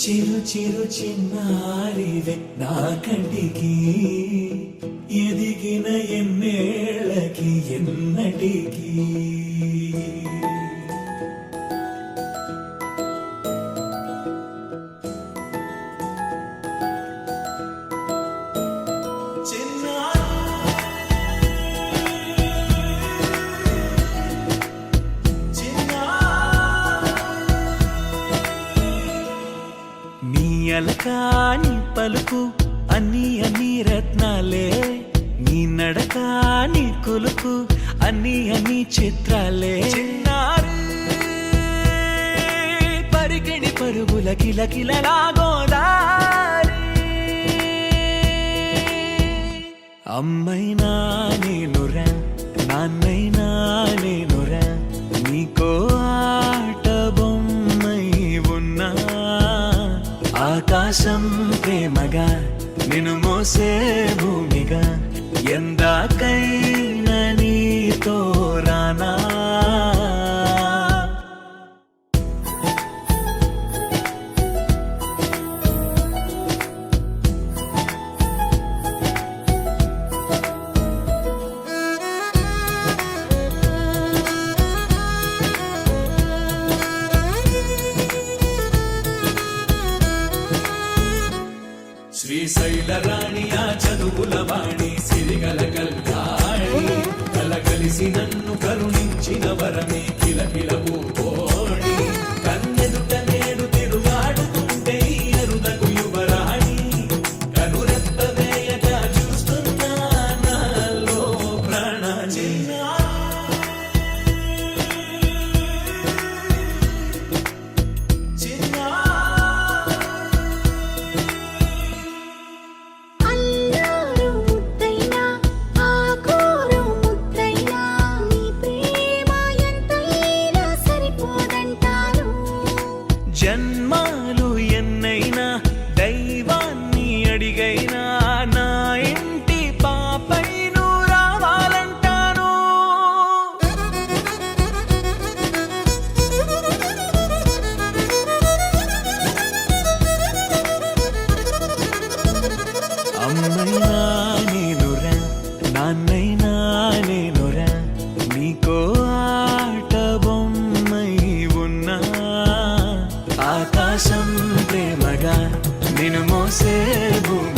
చిరు చిరు చిన్నారివే నా కంటికి ఎదిగిన ఎన్నేళ్ళకి ఎన్నటికి అలకాని పలుకు అన్ని అన్ని రత్నాలే నీ నడకాని కులుకు అన్ని అన్ని చిత్రాలే చిన్నారి పరికిణి పరుగుల కిలకిలలాగోదారి అమ్మైనా నేనురా నాన్నైనా నేనురా నీకో ఆట బొమ్మై ఉన్నా ఆకాశం ప్రేమగా నిన్ను మోసే భూమిగా ఎందాకైనా నీతో రానా శ్రీశైల రాణి ఆ చదువుల వాణి సిరిగల కల్యాణి కలగలిసి నన్ను కరుణించిన వరమే కిలకిల పూకోణి కన్నెదుట నేడు తిరుగాడుతుంటే ఎరుదకు యువరాణి కనురెప్ప వేయగా చూస్తున్నా నాలో ప్రాణ జన్మాలు ఎన్నైనా దైవాన్ని అడిగైనా నా ఇంటి పాపై నువ్వు రావాలంటాను అమ్మైనా నేనురా నాన్నైనా నేనురా నీకో ఆట బొమ్మై ఉన్నా ఆకాశం ప్రేమగా నిన్ను మోసే భూమి